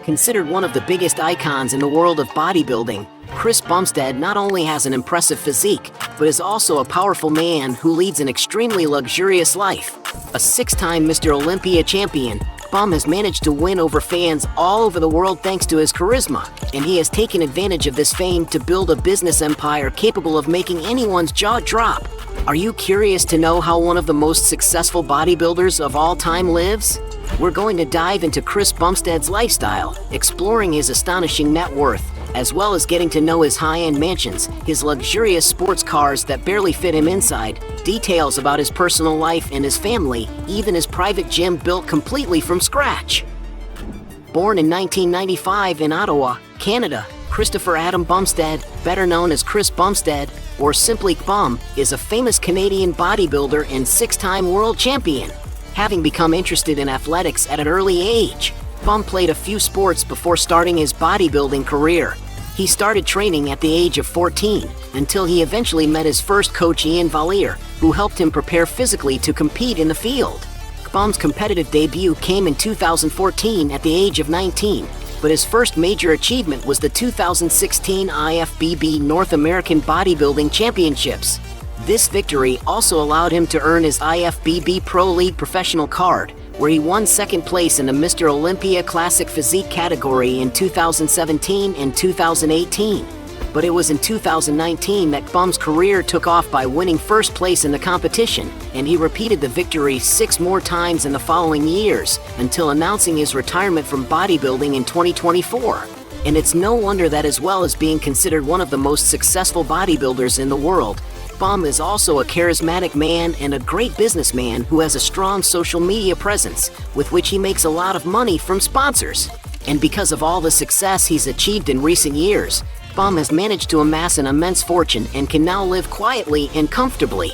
Considered one of the biggest icons in the world of bodybuilding, Chris Bumstead not only has an impressive physique, but is also a powerful man who leads an extremely luxurious life. A six-time Mr. Olympia champion, Bum has managed to win over fans all over the world thanks to his charisma, and he has taken advantage of this fame to build a business empire capable of making anyone's jaw drop. Are you curious to know how one of the most successful bodybuilders of all time lives? We're going to dive into Chris Bumstead's lifestyle, exploring his astonishing net worth, as well as getting to know his high-end mansions, his luxurious sports cars that barely fit him inside, details about his personal life and his family, even his private gym built completely from scratch. Born in 1995 in Ottawa, Canada, Christopher Adam Bumstead, better known as Chris Bumstead, or simply Bum, is a famous Canadian bodybuilder and six-time world champion. Having become interested in athletics at an early age, Bum played a few sports before starting his bodybuilding career. He started training at the age of 14, until he eventually met his first coach Ian Valier, who helped him prepare physically to compete in the field. Bum's competitive debut came in 2014 at the age of 19, but his first major achievement was the 2016 IFBB North American Bodybuilding Championships. This victory also allowed him to earn his IFBB Pro League professional card, where he won second place in the Mr. Olympia Classic Physique category in 2017 and 2018. But it was in 2019 that Bum's career took off by winning first place in the competition, and he repeated the victory 6 more times in the following years, until announcing his retirement from bodybuilding in 2024. And it's no wonder that, as well as being considered one of the most successful bodybuilders in the world, Bum is also a charismatic man and a great businessman who has a strong social media presence, with which he makes a lot of money from sponsors. And because of all the success he's achieved in recent years, Bum has managed to amass an immense fortune and can now live quietly and comfortably.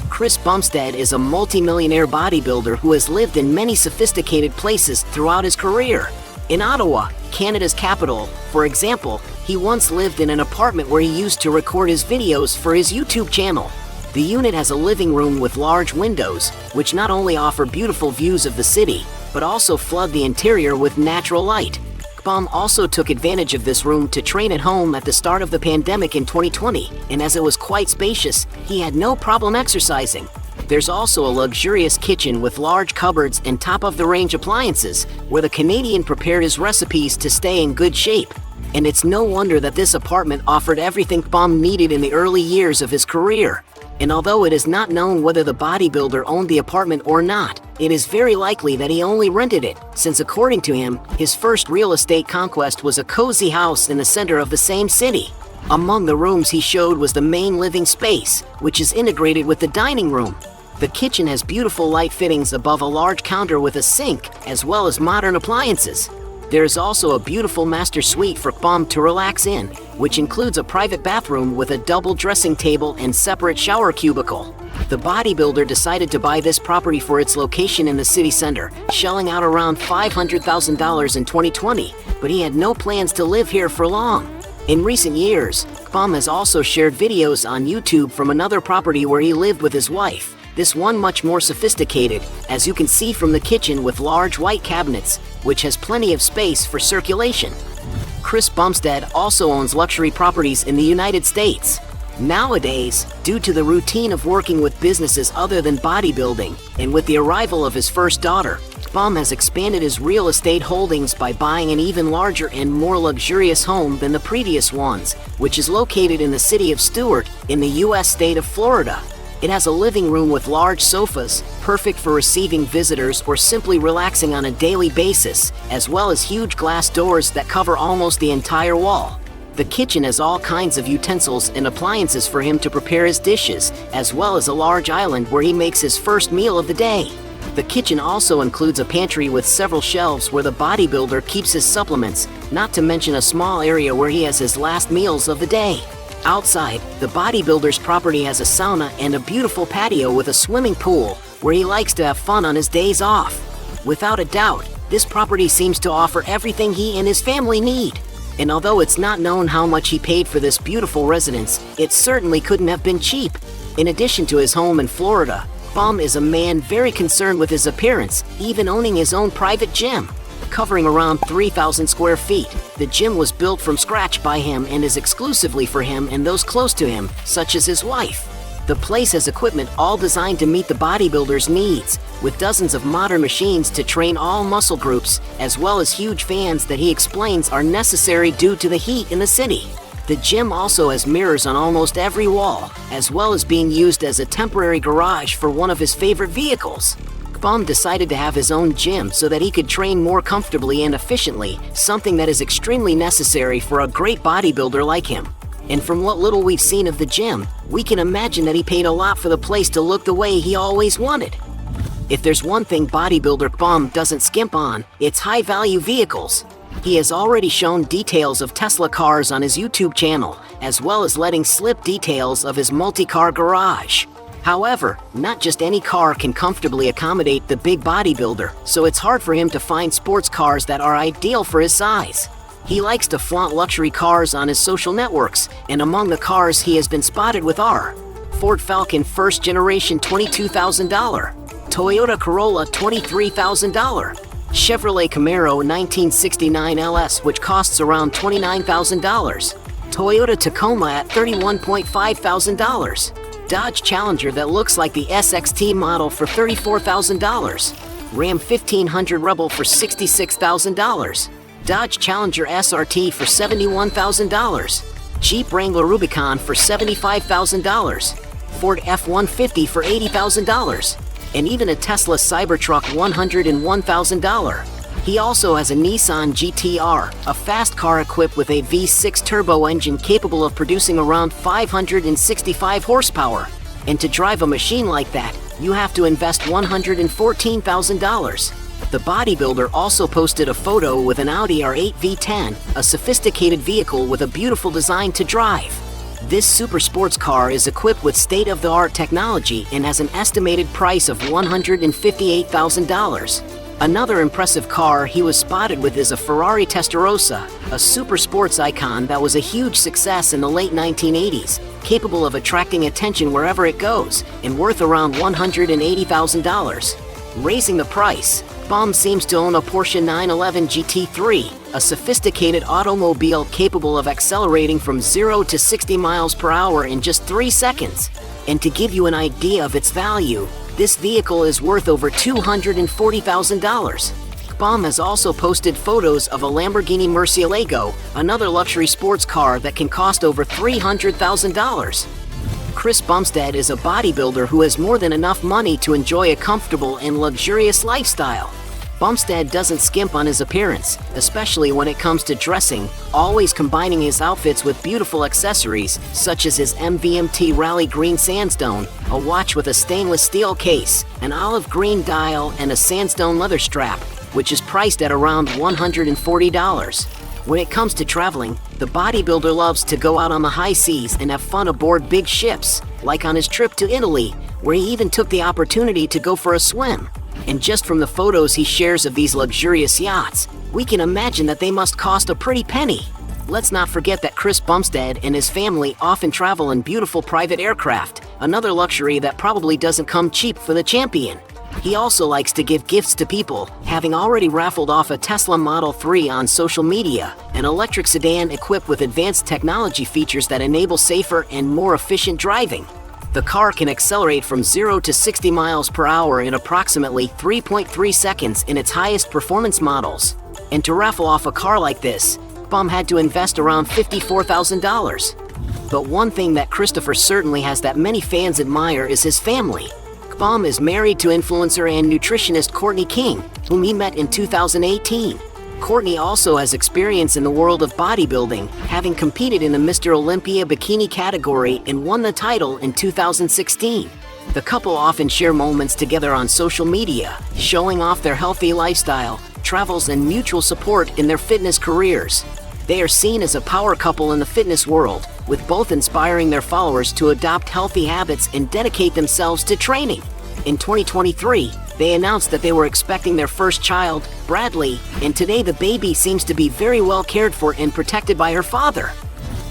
Chris Bumstead is a multi-millionaire bodybuilder who has lived in many sophisticated places throughout his career. In Ottawa, Canada's capital, for example, he once lived in an apartment where he used to record his videos for his YouTube channel. The unit has a living room with large windows, which not only offer beautiful views of the city, but also flood the interior with natural light. Bum also took advantage of this room to train at home at the start of the pandemic in 2020, and as it was quite spacious, he had no problem exercising. There's also a luxurious kitchen with large cupboards and top-of-the-range appliances, where the Canadian prepared his recipes to stay in good shape. And it's no wonder that this apartment offered everything Bum needed in the early years of his career. And although it is not known whether the bodybuilder owned the apartment or not, it is very likely that he only rented it, since according to him, his first real estate conquest was a cozy house in the center of the same city. Among the rooms he showed was the main living space, which is integrated with the dining room. The kitchen has beautiful light fittings above a large counter with a sink, as well as modern appliances. There is also a beautiful master suite for Bum to relax in, which includes a private bathroom with a double dressing table and separate shower cubicle. The bodybuilder decided to buy this property for its location in the city center, shelling out around $500,000 in 2020, but he had no plans to live here for long. In recent years, Bum has also shared videos on YouTube from another property where he lived with his wife, this one much more sophisticated, as you can see from the kitchen with large white cabinets, which has plenty of space for circulation. Chris Bumstead also owns luxury properties in the United States. Nowadays, due to the routine of working with businesses other than bodybuilding, and with the arrival of his first daughter, Bum has expanded his real estate holdings by buying an even larger and more luxurious home than the previous ones, which is located in the city of Stuart, in the U.S. state of Florida. It has a living room with large sofas, perfect for receiving visitors or simply relaxing on a daily basis, as well as huge glass doors that cover almost the entire wall. The kitchen has all kinds of utensils and appliances for him to prepare his dishes, as well as a large island where he makes his first meal of the day. The kitchen also includes a pantry with several shelves where the bodybuilder keeps his supplements, not to mention a small area where he has his last meals of the day. Outside, the bodybuilder's property has a sauna and a beautiful patio with a swimming pool, where he likes to have fun on his days off. Without a doubt, this property seems to offer everything he and his family need. And although it's not known how much he paid for this beautiful residence, it certainly couldn't have been cheap. In addition to his home in Florida, Bum is a man very concerned with his appearance, even owning his own private gym. covering around 3,000 square feet. The gym was built from scratch by him and is exclusively for him and those close to him, such as his wife. The place has equipment all designed to meet the bodybuilder's needs, with dozens of modern machines to train all muscle groups, as well as huge fans that he explains are necessary due to the heat in the city. The gym also has mirrors on almost every wall, as well as being used as a temporary garage for one of his favorite vehicles. Bum decided to have his own gym so that he could train more comfortably and efficiently, something that is extremely necessary for a great bodybuilder like him. And from what little we've seen of the gym, we can imagine that he paid a lot for the place to look the way he always wanted. If there's one thing bodybuilder Bum doesn't skimp on, it's high-value vehicles. He has already shown details of Tesla cars on his YouTube channel, as well as letting slip details of his multi-car garage. However, not just any car can comfortably accommodate the big bodybuilder, so it's hard for him to find sports cars that are ideal for his size. He likes to flaunt luxury cars on his social networks, and among the cars he has been spotted with are Ford Falcon First Generation $22,000, Toyota Corolla $23,000, Chevrolet Camaro 1969 LS which costs around $29,000, Toyota Tacoma at $31,500, Dodge Challenger that looks like the SXT model for $34,000, Ram 1500 Rebel for $66,000, Dodge Challenger SRT for $71,000, Jeep Wrangler Rubicon for $75,000, Ford F-150 for $80,000, and even a Tesla Cybertruck $101,000. He also has a Nissan GT-R, a fast car equipped with a V6 turbo engine capable of producing around 565 horsepower. And to drive a machine like that, you have to invest $114,000. The bodybuilder also posted a photo with an Audi R8 V10, a sophisticated vehicle with a beautiful design to drive. This super sports car is equipped with state-of-the-art technology and has an estimated price of $158,000. Another impressive car he was spotted with is a Ferrari Testarossa, a super sports icon that was a huge success in the late 1980s, capable of attracting attention wherever it goes, and worth around $180,000. Raising the price, Bum seems to own a Porsche 911 GT3, a sophisticated automobile capable of accelerating from 0 to 60 miles per hour in just 3 seconds. And to give you an idea of its value, this vehicle is worth over $240,000. Bum has also posted photos of a Lamborghini Murcielago, another luxury sports car that can cost over $300,000. Chris Bumstead is a bodybuilder who has more than enough money to enjoy a comfortable and luxurious lifestyle. Bumstead doesn't skimp on his appearance, especially when it comes to dressing, always combining his outfits with beautiful accessories, such as his MVMT Rally Green Sandstone, a watch with a stainless steel case, an olive green dial, and a sandstone leather strap, which is priced at around $140. When it comes to traveling, the bodybuilder loves to go out on the high seas and have fun aboard big ships, like on his trip to Italy, where he even took the opportunity to go for a swim. And just from the photos he shares of these luxurious yachts, we can imagine that they must cost a pretty penny. Let's not forget that Chris Bumstead and his family often travel in beautiful private aircraft, another luxury that probably doesn't come cheap for the champion. He also likes to give gifts to people, having already raffled off a Tesla Model 3 on social media, an electric sedan equipped with advanced technology features that enable safer and more efficient driving. The car can accelerate from 0 to 60 miles per hour in approximately 3.3 seconds in its highest performance models. And to raffle off a car like this, Bum had to invest around $54,000. But one thing that Christopher certainly has that many fans admire is his family. Bum is married to influencer and nutritionist Courtney King, whom he met in 2018. Courtney also has experience in the world of bodybuilding, having competed in the Mr. Olympia bikini category and won the title in 2016. The couple often share moments together on social media, showing off their healthy lifestyle, travels, and mutual support in their fitness careers. They are seen as a power couple in the fitness world, with both inspiring their followers to adopt healthy habits and dedicate themselves to training. In 2023, they announced that they were expecting their first child, Bradley, and today the baby seems to be very well cared for and protected by her father.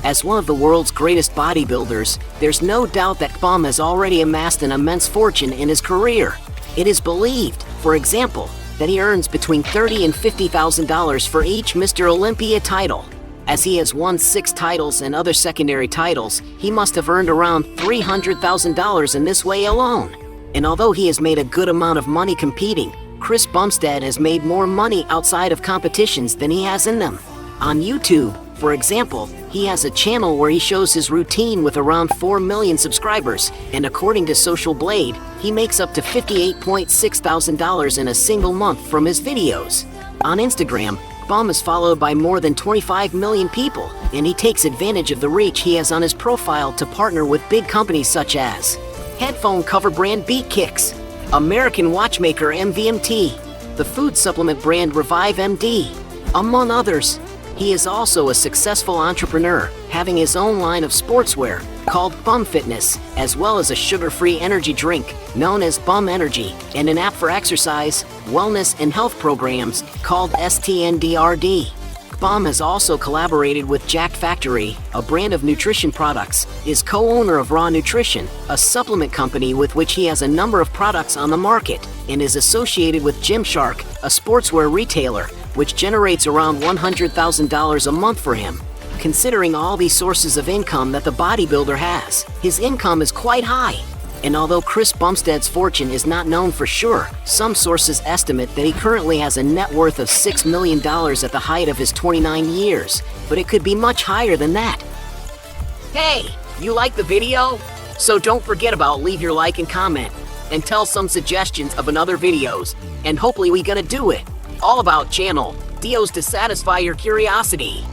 As one of the world's greatest bodybuilders, there's no doubt that Bum has already amassed an immense fortune in his career. It is believed, for example, that he earns between $30,000 and $50,000 for each Mr. Olympia title. As he has won 6 titles and other secondary titles, he must have earned around $300,000 in this way alone. And although he has made a good amount of money competing, Chris Bumstead has made more money outside of competitions than he has in them. On YouTube, for example, he has a channel where he shows his routine with around 4 million subscribers, and according to Social Blade, he makes up to $58,600 in a single month from his videos. On Instagram, Bum is followed by more than 25 million people, and he takes advantage of the reach he has on his profile to partner with big companies such as headphone cover brand Beat Kicks, American watchmaker MVMT, the food supplement brand Revive MD, among others. He is also a successful entrepreneur, having his own line of sportswear called Bum Fitness, as well as a sugar-free energy drink known as Bum Energy, and an app for exercise, wellness, and health programs called STNDRD. Bum has also collaborated with Jacked Factory, a brand of nutrition products, is co-owner of Raw Nutrition, a supplement company with which he has a number of products on the market, and is associated with Gymshark, a sportswear retailer, which generates around $100,000 a month for him. Considering all these sources of income that the bodybuilder has, his income is quite high. And although Chris Bumstead's fortune is not known for sure, some sources estimate that he currently has a net worth of $6 million at the height of his 29 years, but it could be much higher than that. Hey, you like the video? So don't forget about leave your like and comment, and tell some suggestions of another videos, and hopefully we gonna do it. All about channel, deals to satisfy your curiosity.